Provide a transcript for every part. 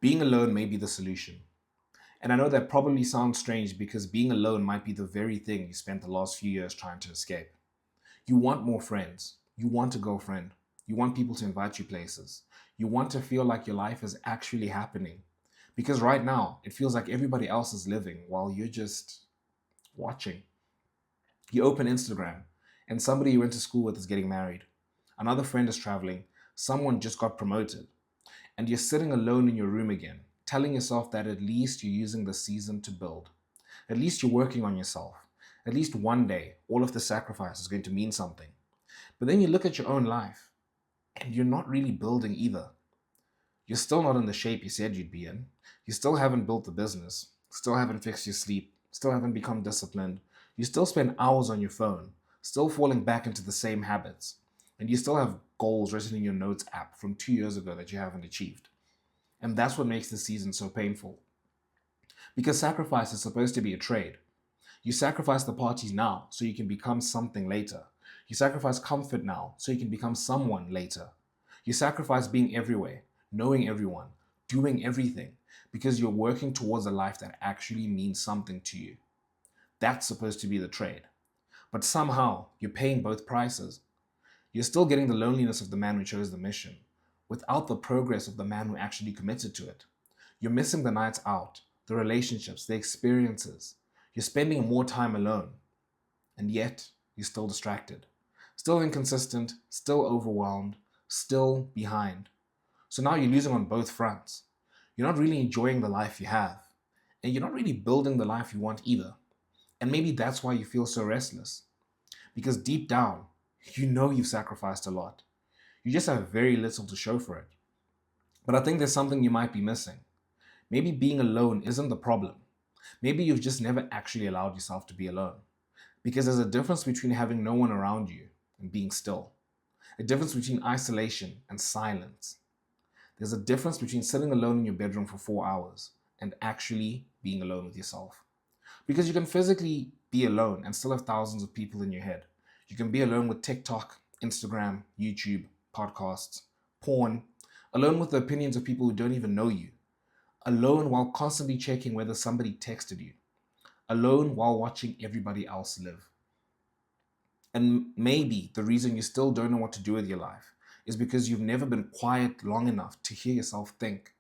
Being alone may be the solution. And I know that probably sounds strange because being alone might be the very thing you spent the last few years trying to escape. You want more friends. You want a girlfriend. You want people to invite you places. You want to feel like your life is actually happening. Because right now, it feels like everybody else is living while you're just watching. You open Instagram, and somebody you went to school with is getting married. Another friend is traveling. Someone just got promoted. And you're sitting alone in your room again, telling yourself that at least you're using the season to build. At least you're working on yourself. At least one day, all of the sacrifice is going to mean something. But then you look at your own life, and you're not really building either. You're still not in the shape you said you'd be in. You still haven't built the business, still haven't fixed your sleep, still haven't become disciplined. You still spend hours on your phone, still falling back into the same habits. And you still have goals written in your notes app from 2 years ago that you haven't achieved. And that's what makes this season so painful. Because sacrifice is supposed to be a trade. You sacrifice the parties now so you can become something later. You sacrifice comfort now so you can become someone later. You sacrifice being everywhere, knowing everyone, doing everything, because you're working towards a life that actually means something to you. That's supposed to be the trade. But somehow, you're paying both prices. You're still getting the loneliness of the man who chose the mission, without the progress of the man who actually committed to it. You're missing the nights out, the relationships, the experiences. You're spending more time alone, and yet you're still distracted, still inconsistent, still overwhelmed, still behind. So now you're losing on both fronts. You're not really enjoying the life you have, and you're not really building the life you want either. And maybe that's why you feel so restless, because deep down, you know you've sacrificed a lot. You just have very little to show for it. But I think there's something you might be missing. Maybe being alone isn't the problem. Maybe you've just never actually allowed yourself to be alone. Because there's a difference between having no one around you and being still, a difference between isolation and silence. There's a difference between sitting alone in your bedroom for 4 hours and actually being alone with yourself. Because you can physically be alone and still have thousands of people in your head. You can be alone with TikTok, Instagram, YouTube, podcasts, porn, alone with the opinions of people who don't even know you, alone while constantly checking whether somebody texted you, alone while watching everybody else live. And maybe the reason you still don't know what to do with your life is because you've never been quiet long enough to hear yourself think.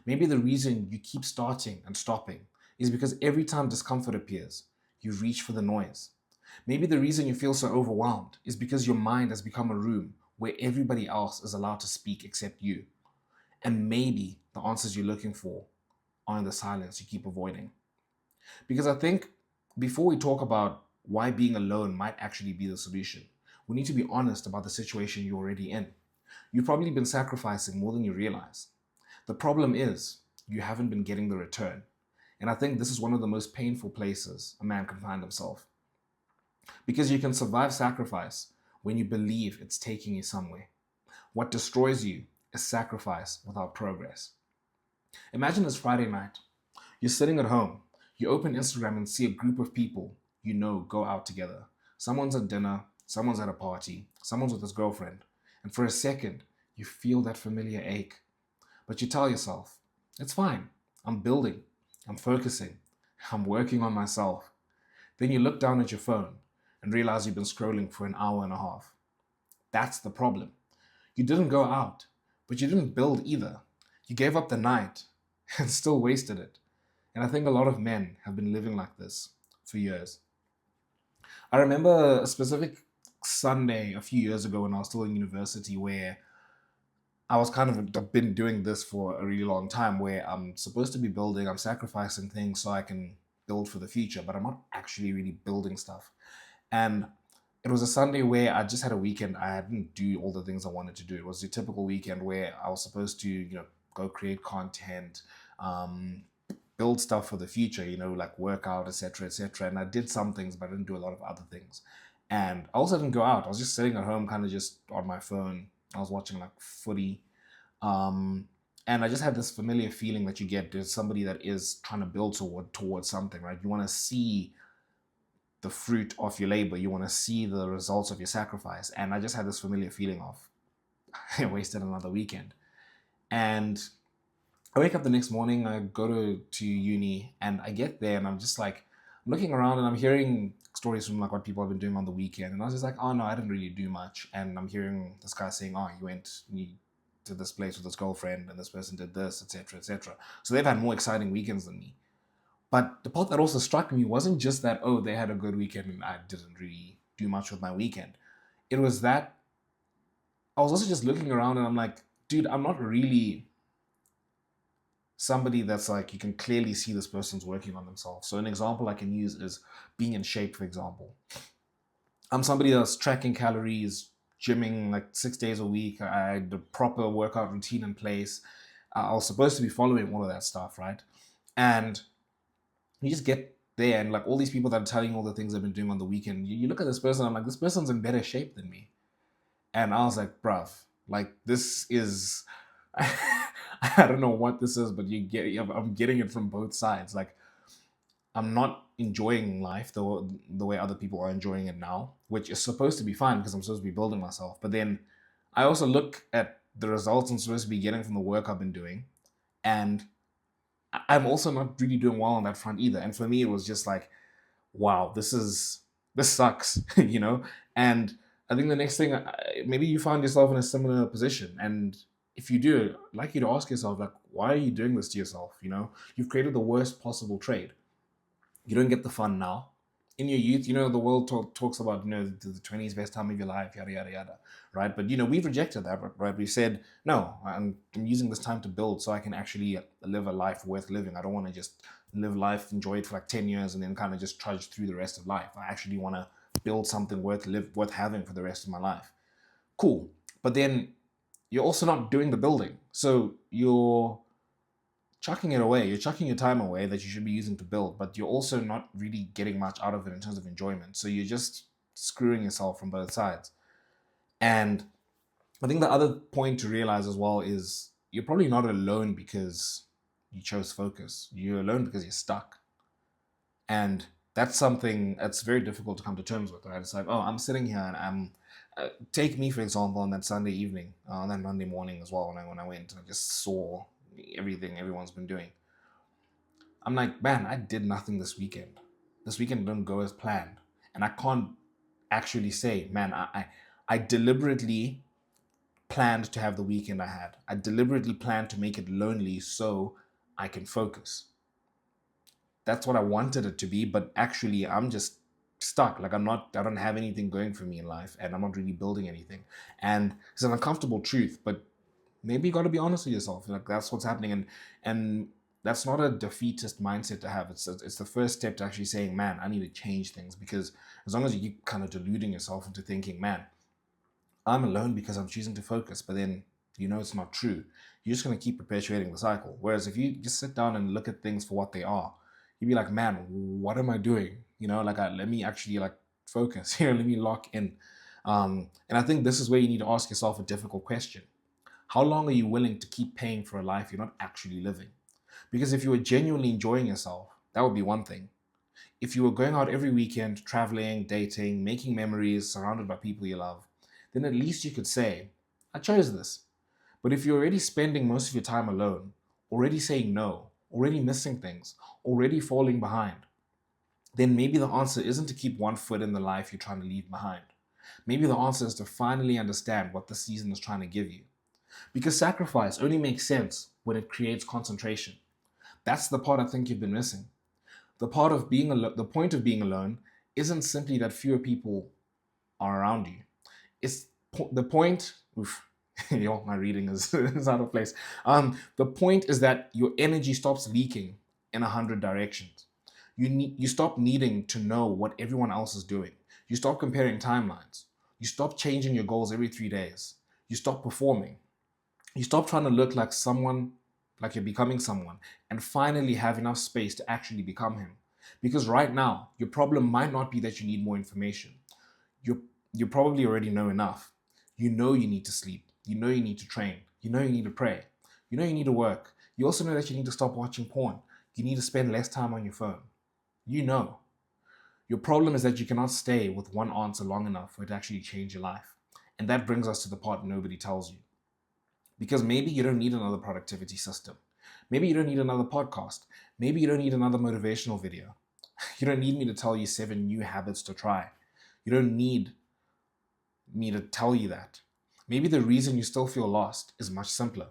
Maybe the reason you keep starting and stopping is because every time discomfort appears, you reach for the noise. Maybe the reason you feel so overwhelmed is because your mind has become a room where everybody else is allowed to speak except you. And maybe the answers you're looking for are in the silence you keep avoiding. Because I think before we talk about why being alone might actually be the solution, we need to be honest about the situation you're already in. You've probably been sacrificing more than you realize. The problem is, you haven't been getting the return. And I think this is one of the most painful places a man can find himself. Because you can survive sacrifice when you believe it's taking you somewhere. What destroys you is sacrifice without progress. Imagine this Friday night. You're sitting at home. You open Instagram and see a group of people you know go out together. Someone's at dinner, someone's at a party, someone's with his girlfriend. And for a second, you feel that familiar ache. But you tell yourself, it's fine. I'm building. I'm focusing. I'm working on myself. Then you look down at your phone and realize you've been scrolling for an hour and a half. That's the problem. You didn't go out, but you didn't build either. You gave up the night and still wasted it. And I think a lot of men have been living like this for years. I remember a specific Sunday a few years ago when I was still in university where I was kind of I've been doing this for a really long time where I'm supposed to be building, I'm sacrificing things so I can build for the future, but I'm not actually really building stuff. And it was a Sunday where I just had a weekend. I didn't do all the things I wanted to do. It was a typical weekend where I was supposed to, go create content, um, build stuff for the future, like workout, etc., etc. And I did some things, but I didn't do a lot of other things. And I also didn't go out. I was just sitting at home, kind of just on my phone. I was watching like footy. Um, and I just had this familiar feeling that you get. There's somebody that is trying to build towards something, right? You want to see the fruit of your labor. You want to see the results of your sacrifice. And I just had this familiar feeling of I wasted another weekend. And I wake up the next morning, I go to uni, and I get there, and I'm just like, I'm looking around, and I'm hearing stories from like what people have been doing on the weekend, and I was just like, oh no, I didn't really do much. And I'm hearing this guy saying, oh, you went you to this place with this girlfriend, and this person did this, etc., etc. So they've had more exciting weekends than me. But the part that also struck me wasn't just that, oh, they had a good weekend and I didn't really do much with my weekend. It was that I was also just looking around and I'm like, dude, I'm not really somebody that's like, you can clearly see this person's working on themselves. So an example I can use is being in shape, for example. I'm somebody that's tracking calories, gymming like 6 days a week. I had a proper workout routine in place. I was supposed to be following all of that stuff, right? And you just get there and like all these people that are telling you all the things they've been doing on the weekend, you look at this person, I'm like, this person's in better shape than me. And I was like, bruv, like this is I don't know what this is, but I'm getting it from both sides. Like I'm not enjoying life the way other people are enjoying it now, which is supposed to be fine because I'm supposed to be building myself. But then I also look at the results I'm supposed to be getting from the work I've been doing, and I'm also not really doing well on that front either. And for me, it was just like, wow, this sucks, you know. And I think the next thing, maybe you found yourself in a similar position, and if you do, I'd like you to ask yourself, like, why are you doing this to yourself? You know, you've created the worst possible trade. You don't get the fun now. In your youth, you know, the world talks about, you know, the 20s best time of your life, yada, yada, yada, right? But, you know, we've rejected that, right? We said, no, I'm using this time to build so I can actually live a life worth living. I don't want to just live life, enjoy it for like 10 years and then kind of just trudge through the rest of life. I actually want to build something worth having for the rest of my life. Cool. But then you're also not doing the building. So you're chucking it away. You're chucking your time away that you should be using to build, but you're also not really getting much out of it in terms of enjoyment. So you're just screwing yourself from both sides. And I think the other point to realize as well is you're probably not alone because you chose focus. You're alone because you're stuck. And that's something that's very difficult to come to terms with, right? It's like, oh, I'm sitting here and I'm take me for example on that Sunday evening, on that Monday morning as well when I went and I just saw everything everyone's been doing. I'm like, man, I did nothing this weekend. This weekend didn't go as planned. And I can't actually say, man, I deliberately planned to have the weekend I had. I deliberately planned to make it lonely so I can focus. That's what I wanted it to be, but actually I'm just stuck. Like I don't have anything going for me in life and I'm not really building anything. And it's an uncomfortable truth, but maybe you got to be honest with yourself. Like that's what's happening, and that's not a defeatist mindset to have. It's the first step to actually saying, man, I need to change things. Because as long as you keep kind of deluding yourself into thinking, man, I'm alone because I'm choosing to focus, but then you know it's not true. You're just gonna keep perpetuating the cycle. Whereas if you just sit down and look at things for what they are, you'd be like, man, what am I doing? You know, like let me actually like focus here. Let me lock in. And I think this is where you need to ask yourself a difficult question. How long are you willing to keep paying for a life you're not actually living? Because if you were genuinely enjoying yourself, that would be one thing. If you were going out every weekend, traveling, dating, making memories, surrounded by people you love, then at least you could say, I chose this. But if you're already spending most of your time alone, already saying no, already missing things, already falling behind, then maybe the answer isn't to keep one foot in the life you're trying to leave behind. Maybe the answer is to finally understand what the season is trying to give you. Because sacrifice only makes sense when it creates concentration. That's the part I think you've been missing. The point of being alone isn't simply that fewer people are around you. It's the point. Oof, my reading is, is out of place. The point is that your energy stops leaking in 100 directions. You stop needing to know what everyone else is doing. You stop comparing timelines. You stop changing your goals every 3 days. You stop performing. You stop trying to look like someone, like you're becoming someone, and finally have enough space to actually become him. Because right now, your problem might not be that you need more information. You you probably already know enough. You know you need to sleep. You know you need to train. You know you need to pray. You know you need to work. You also know that you need to stop watching porn. You need to spend less time on your phone. You know. Your problem is that you cannot stay with one answer long enough for it to actually change your life. And that brings us to the part nobody tells you. Because maybe you don't need another productivity system. Maybe you don't need another podcast. Maybe you don't need another motivational video. You don't need me to tell you 7 new habits to try. You don't need me to tell you that. Maybe the reason you still feel lost is much simpler.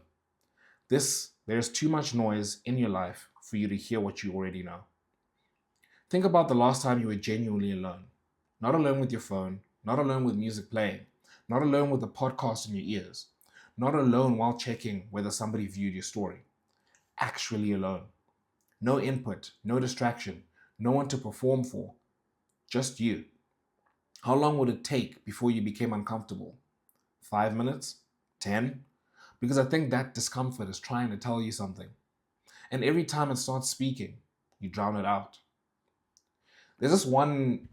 There's too much noise in your life for you to hear what you already know. Think about the last time you were genuinely alone. Not alone with your phone, not alone with music playing, not alone with a podcast in your ears, not alone while checking whether somebody viewed your story. Actually alone. No input, no distraction, no one to perform for, just you. How long would it take before you became uncomfortable? 5 minutes? 10? Because I think that discomfort is trying to tell you something. And every time it starts speaking, you drown it out. There's this one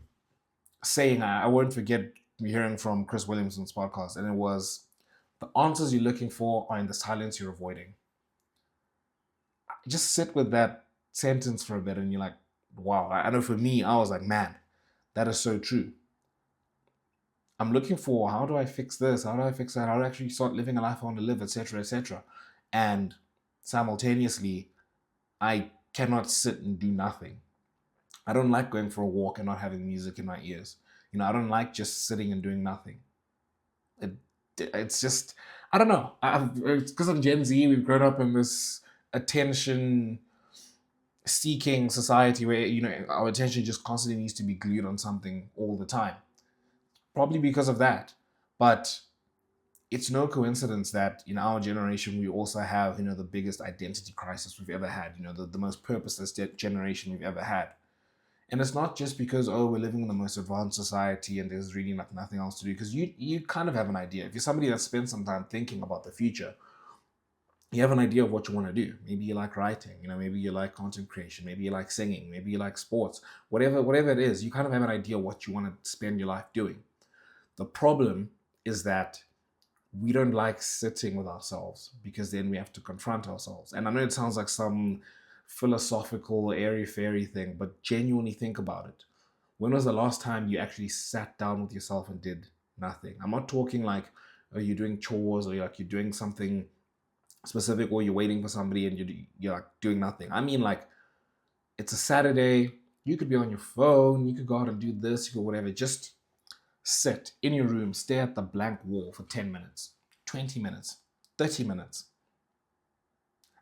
saying I won't forget hearing from Chris Williamson's podcast, and it was, the answers you're looking for are in the silence you're avoiding. Just sit with that sentence for a bit and you're like, wow. I know for me, I was like, man, that is so true. I'm looking for, how do I fix this? How do I fix that? How do I actually start living a life I want to live, etc., etc. And simultaneously, I cannot sit and do nothing. I don't like going for a walk and not having music in my ears. I don't like just sitting and doing nothing. It, it's just, I don't know. It's because I'm Gen Z. We've grown up in this attention seeking society where our attention just constantly needs to be glued on something all the time. Probably because of that. But it's no coincidence that in our generation we also have the biggest identity crisis we've ever had, the most purposeless generation we've ever had. And it's not just because, oh, we're living in the most advanced society and there's really like nothing else to do, because you kind of have an idea. If you're somebody that spends some time thinking about the future, you have an idea of what you want to do. Maybe you like writing, maybe you like content creation, maybe you like singing, maybe you like sports, whatever it is, you kind of have an idea what you want to spend your life doing. The problem is that we don't like sitting with ourselves, because then we have to confront ourselves. And I know it sounds like some philosophical, airy-fairy thing, but genuinely think about it. When was the last time you actually sat down with yourself and did nothing? I'm not talking like, oh, you're doing chores or you're doing something specific, or you're waiting for somebody and you're like doing nothing. I mean, like, it's a Saturday, you could be on your phone, you could go out and do this, you could whatever. Just sit in your room, stare at the blank wall for 10 minutes, 20 minutes, 30 minutes.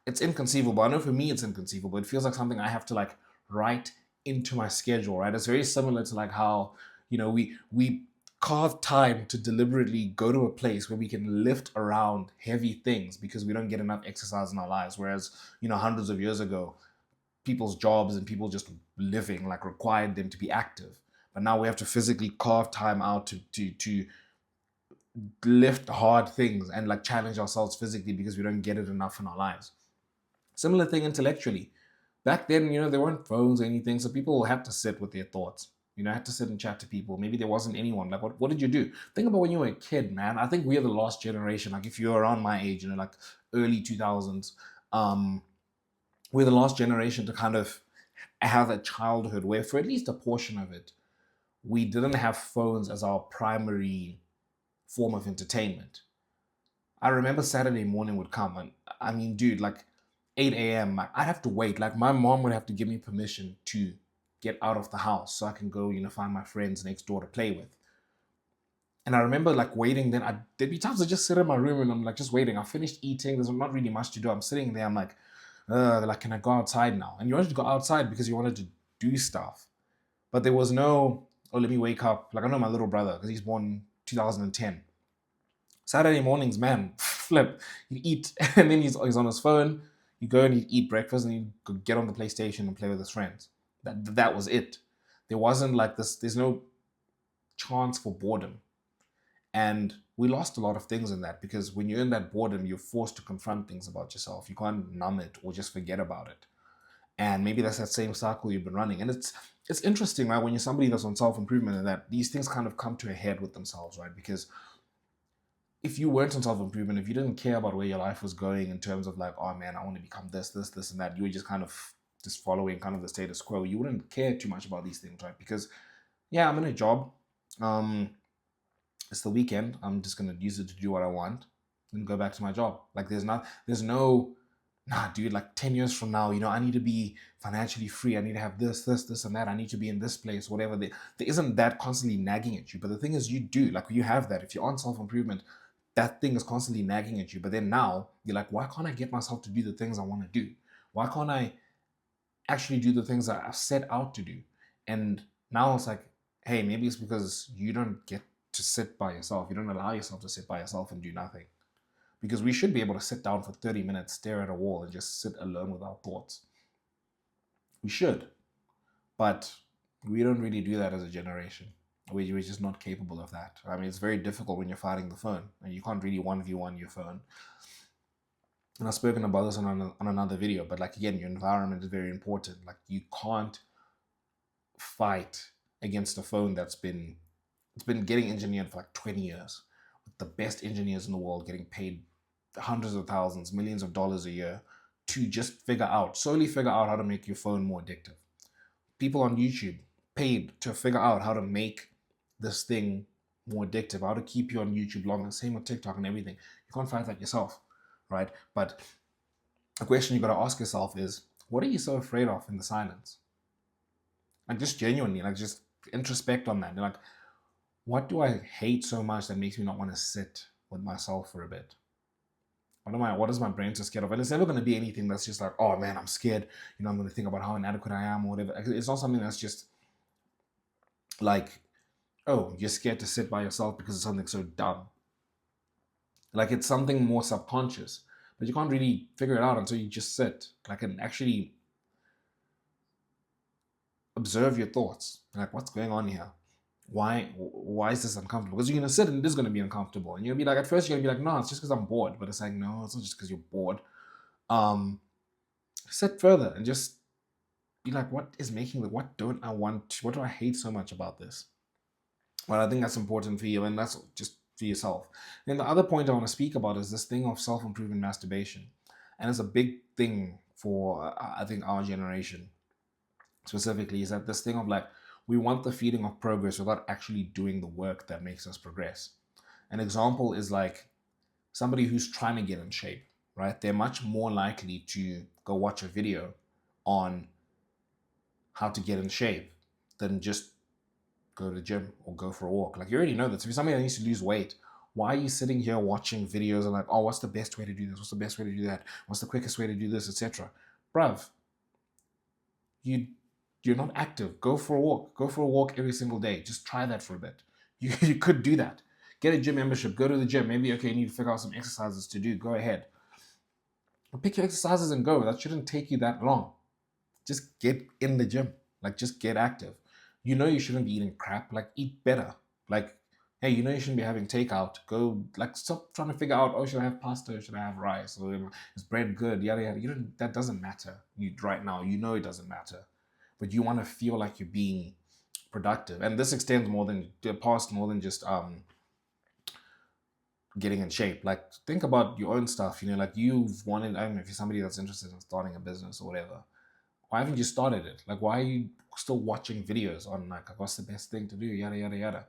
It's inconceivable. I know for me it's inconceivable. It feels like something I have to like write into my schedule, right? It's very similar to like how, we carve time to deliberately go to a place where we can lift around heavy things because we don't get enough exercise in our lives. Whereas, hundreds of years ago, people's jobs and people just living like required them to be active. But now we have to physically carve time out to lift hard things and like challenge ourselves physically because we don't get it enough in our lives. Similar thing intellectually. Back then, there weren't phones or anything, so people had to sit with their thoughts. Had to sit and chat to people. Maybe there wasn't anyone. Like, what did you do? Think about when you were a kid, man. I think we're the last generation. Like, if you're around my age, like early 2000s, we're the last generation to kind of have a childhood where, for at least a portion of it, we didn't have phones as our primary form of entertainment. I remember Saturday morning would come, and I mean, dude, like 8 a.m., I'd have to wait. Like, my mom would have to give me permission to get out of the house so I can go, find my friends next door to play with. And I remember like waiting. Then there'd be times I just sit in my room and I'm like just waiting. I finished eating. There's not really much to do. I'm sitting there. I'm like, they're like, can I go outside now? And you wanted to go outside because you wanted to do stuff. But there was no, oh, let me wake up. Like, I know my little brother, because he's born 2010. Saturday mornings, man, flip. You eat, and then he's on his phone. You go and you eat breakfast, and you go get on the PlayStation and play with his friends. That was it. There wasn't like this. There's no chance for boredom. And we lost a lot of things in that, because when you're in that boredom, you're forced to confront things about yourself. You can't numb it or just forget about it. And maybe that's that same cycle you've been running. And it's interesting, right? When you're somebody that's on self-improvement, and that these things kind of come to a head with themselves, right? Because if you weren't on self-improvement, if you didn't care about where your life was going in terms of like, oh man, I want to become this, and that, you were just kind of just following kind of the status quo, you wouldn't care too much about these things, right? Because yeah, I'm in a job. It's the weekend. I'm just going to use it to do what I want and go back to my job. Like, there's no nah, dude, like 10 years from now, I need to be financially free. I need to have this, and that. I need to be in this place, whatever. There isn't that constantly nagging at you. But the thing is, you do, like, you have that. If you're on self improvement, that thing is constantly nagging at you. But then now you're like, why can't I get myself to do the things I want to do? Why can't I actually do the things that I've set out to do? And now it's like, hey, maybe it's because you don't get to sit by yourself. You don't allow yourself to sit by yourself and do nothing. Because we should be able to sit down for 30 minutes, stare at a wall, and just sit alone with our thoughts. We should. But we don't really do that as a generation. We're just not capable of that. I mean, it's very difficult when you're fighting the phone, and you can't really 1v1 your phone. And I've spoken about this on another video, but like, again, your environment is very important. Like, you can't fight against a phone it's been getting engineered for like 20 years, with the best engineers in the world getting paid hundreds of thousands, millions of dollars a year to just solely figure out how to make your phone more addictive. People on YouTube paid to figure out how to make this thing more addictive, how to keep you on YouTube longer. Same with TikTok and everything. You can't fight that yourself, right? But a question you got to ask yourself is, what are you so afraid of in the silence? Like, just genuinely, like, just introspect on that. You're like, what do I hate so much that makes me not want to sit with myself for a bit? What is my brain so scared of? And it's never going to be anything that's just like, oh man, I'm scared. I'm going to think about how inadequate I am or whatever. It's not something that's just like, oh, you're scared to sit by yourself because it's something so dumb. Like, it's something more subconscious, but you can't really figure it out until you just sit, like, and actually observe your thoughts. Like, what's going on here? Why is this uncomfortable? Because you're gonna sit and it is gonna be uncomfortable, and you're gonna be like, at first you're gonna be like, no, it's just because I'm bored. But it's like, no, it's not just because you're bored. Sit further and just be like, what don't I want? What do I hate so much about this? Well, I think that's important for you, and that's just for yourself. And the other point I want to speak about is this thing of self-improvement masturbation. And it's a big thing for, I think, our generation specifically, is that this thing of like, we want the feeling of progress without actually doing the work that makes us progress. An example is like somebody who's trying to get in shape, right? They're much more likely to go watch a video on how to get in shape than just go to the gym or go for a walk. Like, you already know that. So if you're somebody that needs to lose weight, why are you sitting here watching videos and like, oh, what's the best way to do this? What's the best way to do that? What's the quickest way to do this, etc.? Bruv, you're not active. Go for a walk. Go for a walk every single day. Just try that for a bit. You could do that. Get a gym membership. Go to the gym. Maybe, okay, you need to figure out some exercises to do. Go ahead. Pick your exercises and go. That shouldn't take you that long. Just get in the gym. Like, just get active. You shouldn't be eating crap. Like, eat better. Like, hey, you shouldn't be having takeout. Go, like, stop trying to figure out, oh, should I have pasta? Should I have rice? Or is bread good? Yada, yada. That doesn't matter right now. It doesn't matter. But you want to feel like you're being productive. And this extends more than just getting in shape. Like, think about your own stuff. Like, you've wanted, I don't know, if you're somebody that's interested in starting a business or whatever, why haven't you started it? Like, why are you still watching videos on like what's the best thing to do? Yada, yada, yada.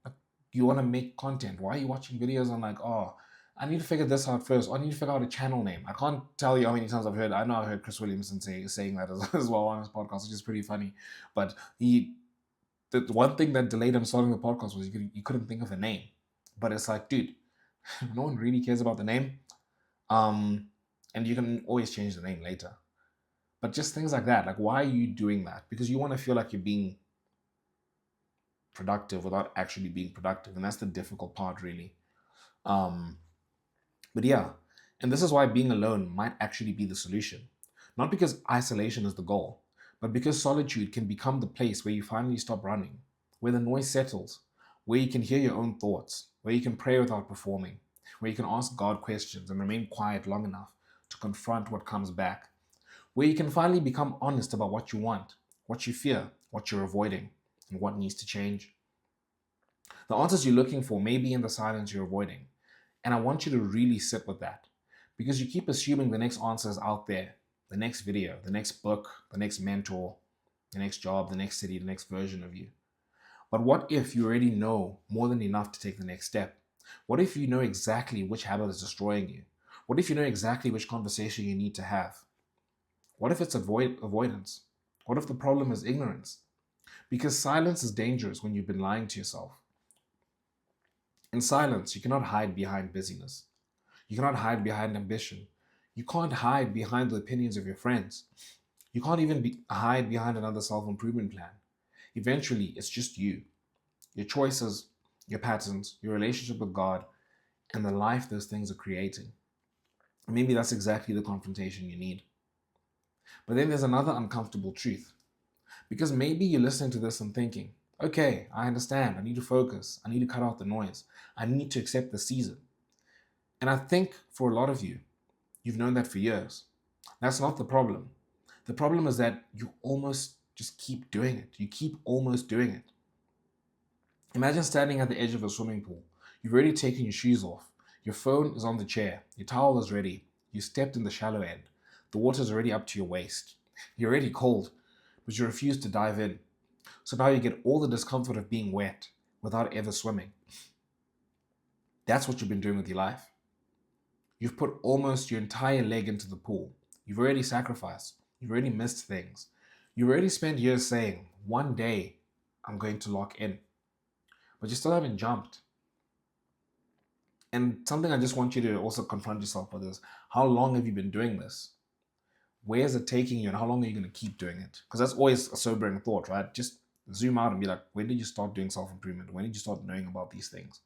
Like, you want to make content. Why are you watching videos on like, oh, I need to figure this out first. Or I need to figure out a channel name. I can't tell you how many times I know I've heard Chris Williamson saying that as well on his podcast, which is pretty funny. But the one thing that delayed him starting the podcast was he couldn't think of a name. But it's like, dude, no one really cares about the name. And you can always change the name later. But just things like that. Like, why are you doing that? Because you want to feel like you're being productive without actually being productive. And that's the difficult part, really. But yeah, and this is why being alone might actually be the solution. Not because isolation is the goal, but because solitude can become the place where you finally stop running, where the noise settles, where you can hear your own thoughts, where you can pray without performing, where you can ask God questions and remain quiet long enough to confront what comes back, where you can finally become honest about what you want, what you fear, what you're avoiding, and what needs to change. The answers you're looking for may be in the silence you're avoiding. And I want you to really sit with that, because you keep assuming the next answer is out there, the next video, the next book, the next mentor, the next job, the next city, the next version of you. But what if you already know more than enough to take the next step? What if you know exactly which habit is destroying you? What if you know exactly which conversation you need to have? What if it's avoidance? What if the problem is ignorance? Because silence is dangerous when you've been lying to yourself. In silence, you cannot hide behind busyness. You cannot hide behind ambition. You can't hide behind the opinions of your friends. You can't even hide behind another self improvement plan. Eventually, it's just you, your choices, your patterns, your relationship with God, and the life those things are creating. And maybe that's exactly the confrontation you need. But then there's another uncomfortable truth. Because maybe you're listening to this and thinking, okay, I understand. I need to focus. I need to cut out the noise. I need to accept the season. And I think for a lot of you, you've known that for years. That's not the problem. The problem is that you almost just keep doing it. You keep almost doing it. Imagine standing at the edge of a swimming pool. You've already taken your shoes off. Your phone is on the chair. Your towel is ready. You stepped in the shallow end. The water's already up to your waist. You're already cold, but you refuse to dive in. So now you get all the discomfort of being wet without ever swimming. That's what you've been doing with your life. You've put almost your entire leg into the pool. You've already sacrificed. You've already missed things. You've already spent years saying, one day I'm going to lock in. But you still haven't jumped. And something I just want you to also confront yourself with is, how long have you been doing this? Where is it taking you and how long are you going to keep doing it? Because that's always a sobering thought, right? Just zoom out and be like, when did you start doing self-improvement? When did you start knowing about these things?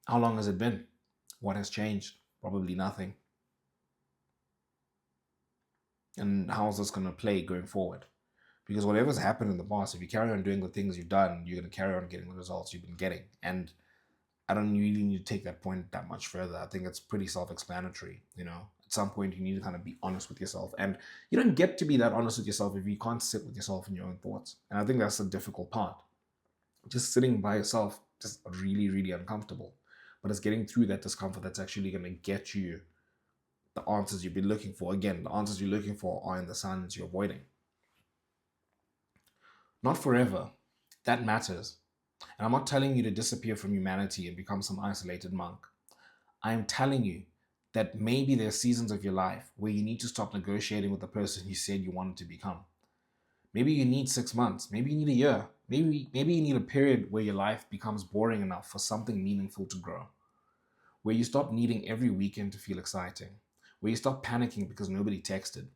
How long has it been? What has changed? Probably nothing. And how is this going to play going forward? Because whatever's happened in the past, if you carry on doing the things you've done, you're going to carry on getting the results you've been getting. And I don't really need to take that point that much further. I think it's pretty self-explanatory. At some point you need to kind of be honest with yourself. And you don't get to be that honest with yourself if you can't sit with yourself and your own thoughts. And I think that's the difficult part. Just sitting by yourself, just really, really uncomfortable. But it's getting through that discomfort that's actually going to get you the answers you've been looking for. Again, the answers you're looking for are in the silence you're avoiding. Not forever. That matters. And I'm not telling you to disappear from humanity and become some isolated monk. I am telling you that maybe there are seasons of your life where you need to stop negotiating with the person you said you wanted to become. Maybe you need 6 months. Maybe you need a year. Maybe you need a period where your life becomes boring enough for something meaningful to grow. Where you stop needing every weekend to feel exciting. Where you stop panicking because nobody texted.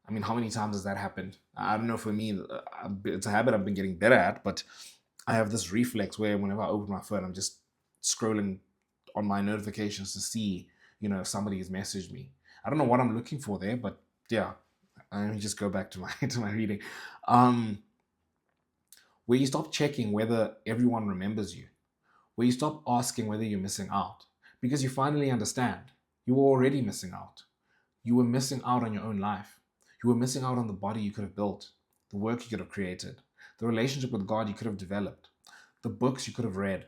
I mean, how many times has that happened? I don't know, for me, it's a habit I've been getting better at, but I have this reflex where whenever I open my phone, I'm just scrolling on my notifications to see, if somebody has messaged me. I don't know what I'm looking for there, but yeah, let me just go back to my to my reading. Where you stop checking whether everyone remembers you, where you stop asking whether you're missing out, because you finally understand you were already missing out. You were missing out on your own life. You were missing out on the body you could have built, the work you could have created, the relationship with God you could have developed, the books you could have read,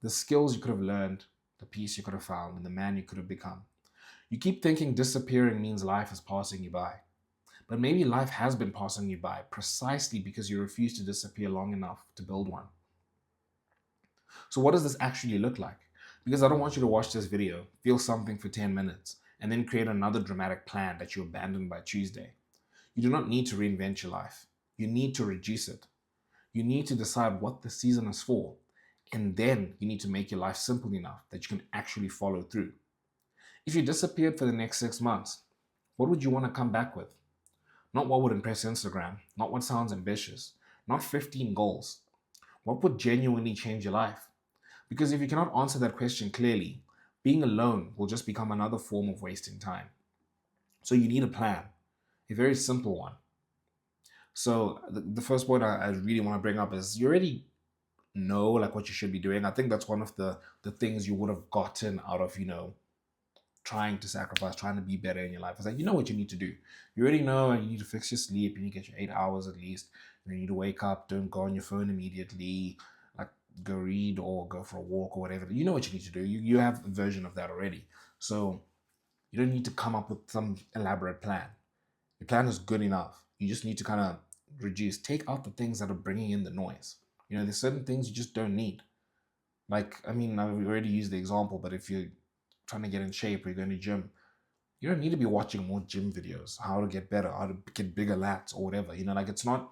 the skills you could have learned, the peace you could have found, and the man you could have become. You keep thinking disappearing means life is passing you by. But maybe life has been passing you by precisely because you refuse to disappear long enough to build one. So what does this actually look like? Because I don't want you to watch this video, feel something for 10 minutes, and then create another dramatic plan that you abandon by Tuesday. You do not need to reinvent your life. You need to reduce it. You need to decide what the season is for. And then you need to make your life simple enough that you can actually follow through. If you disappeared for the next 6 months, what would you want to come back with? Not what would impress Instagram, not what sounds ambitious, not 15 goals. What would genuinely change your life? Because if you cannot answer that question clearly, being alone will just become another form of wasting time. So you need a plan, a very simple one. So the first point I really want to bring up is you already know like what you should be doing. I think that's one of the things you would have gotten out of, trying to sacrifice, trying to be better in your life. It's like, you know what you need to do. You already know you need to fix your sleep. You need to get your 8 hours at least. You need to wake up. Don't go on your phone immediately. Like, go read or go for a walk or whatever. You know what you need to do. You have a version of that already. So you don't need to come up with some elaborate plan. Your plan is good enough. You just need to kind of take out the things that are bringing in the noise. There's certain things you just don't need. Like, I mean, I've already used the example, but if you trying to get in shape or you're going to gym, you don't need to be watching more gym videos, how to get better, how to get bigger lats or whatever. Like it's not,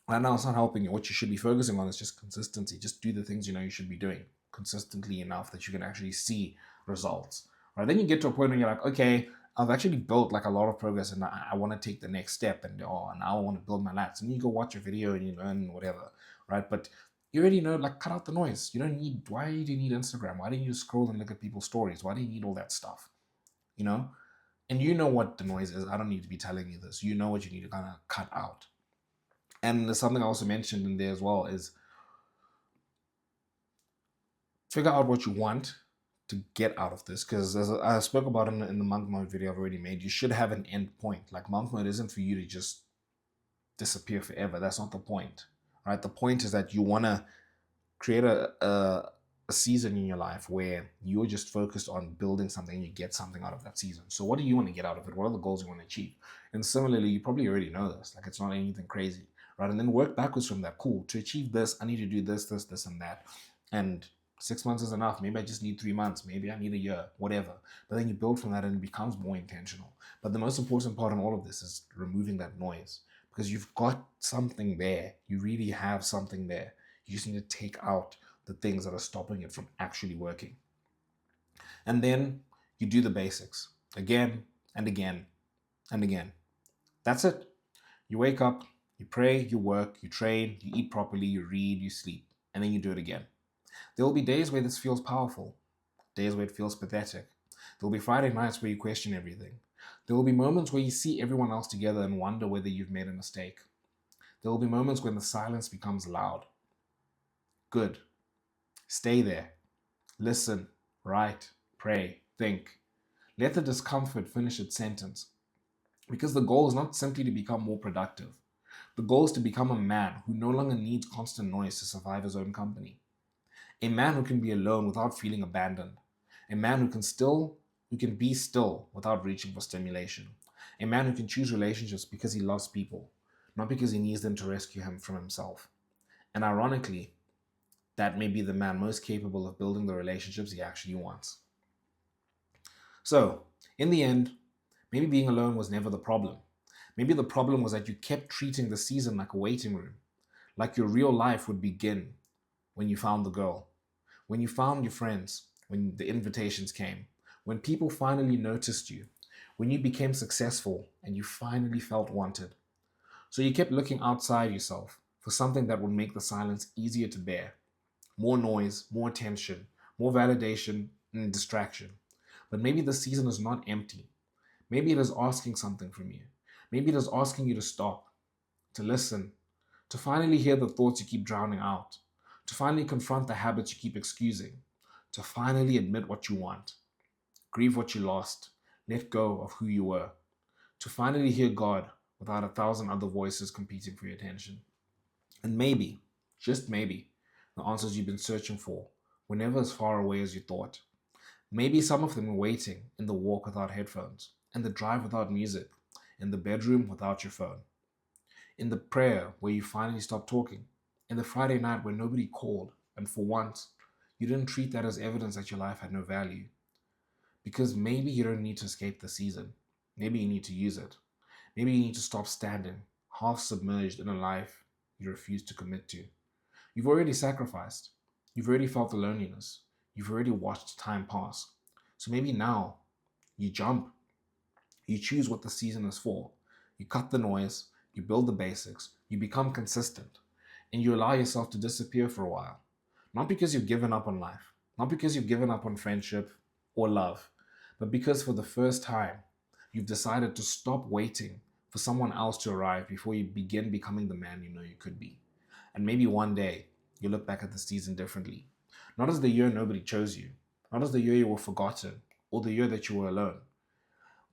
right now it's not helping you. What you should be focusing on is just consistency. Just do the things you know you should be doing consistently enough that you can actually see results. Right? Then you get to a point where you're like, okay, I've actually built like a lot of progress and I want to take the next step and now I want to build my lats. And you go watch a video and you learn whatever, right? But you already know, like, cut out the noise. You don't need, why do you need Instagram? Why do you scroll and look at people's stories? Why do you need all that stuff? You know? And you know what the noise is. I don't need to be telling you this. You know what you need to kind of cut out. And there's something I also mentioned in there as well is figure out what you want to get out of this. Because as I spoke about in the monk mode video I've already made, you should have an end point. Like, monk mode isn't for you to just disappear forever. That's not the point. Right? The point is that you want to create a season in your life where you're just focused on building something and you get something out of that season. So what do you want to get out of it? What are the goals you want to achieve? And similarly, you probably already know this. Like, it's not anything crazy, right? And then work backwards from that. Cool. To achieve this, I need to do this, this, this, and that. And 6 months is enough. Maybe I just need 3 months. Maybe I need a year, whatever. But then you build from that and it becomes more intentional. But the most important part in all of this is removing that noise, because you've got something there. You really have something there. You just need to take out the things that are stopping it from actually working. And then you do the basics again and again and again. That's it. You wake up, you pray, you work, you train, you eat properly, you read, you sleep, and then you do it again. There will be days where this feels powerful, days where it feels pathetic. There will be Friday nights where you question everything. There will be moments where you see everyone else together and wonder whether you've made a mistake. There will be moments when the silence becomes loud. Good. Stay there. Listen, write, pray, think. Let the discomfort finish its sentence. Because the goal is not simply to become more productive. The goal is to become a man who no longer needs constant noise to survive his own company. A man who can be alone without feeling abandoned. A man who can be still without reaching for stimulation. A man who can choose relationships because he loves people, not because he needs them to rescue him from himself. And ironically, that may be the man most capable of building the relationships he actually wants. So, in the end, maybe being alone was never the problem. Maybe the problem was that you kept treating the season like a waiting room, like your real life would begin when you found the girl, when you found your friends, when the invitations came, when people finally noticed you, when you became successful and you finally felt wanted. So you kept looking outside yourself for something that would make the silence easier to bear. More noise, more attention, more validation and distraction. But maybe the season is not empty. Maybe it is asking something from you. Maybe it is asking you to stop, to listen, to finally hear the thoughts you keep drowning out, to finally confront the habits you keep excusing, to finally admit what you want, grieve what you lost, let go of who you were, to finally hear God without 1,000 other voices competing for your attention. And maybe, just maybe, the answers you've been searching for were never as far away as you thought. Maybe some of them were waiting in the walk without headphones, in the drive without music, in the bedroom without your phone, in the prayer where you finally stopped talking, in the Friday night where nobody called, and for once, you didn't treat that as evidence that your life had no value. Because maybe you don't need to escape the season. Maybe you need to use it. Maybe you need to stop standing, half submerged in a life you refuse to commit to. You've already sacrificed. You've already felt the loneliness. You've already watched time pass. So maybe now you jump. You choose what the season is for. You cut the noise. You build the basics. You become consistent. And you allow yourself to disappear for a while. Not because you've given up on life. Not because you've given up on friendship or love. But because for the first time, you've decided to stop waiting for someone else to arrive before you begin becoming the man you know you could be. And maybe one day, you look back at the season differently. Not as the year nobody chose you, not as the year you were forgotten, or the year that you were alone,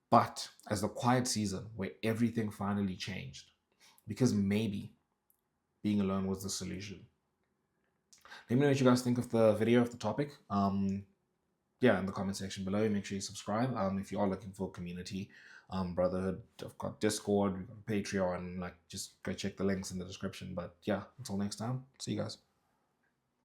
but as the quiet season where everything finally changed. Because maybe being alone was the solution. Let me know what you guys think of the video, of the topic. Yeah, in the comment section below. Make sure you subscribe. If you are looking for community, brotherhood, I've got Discord, we've got Patreon. Like, just go check the links in the description. But yeah, until next time, see you guys.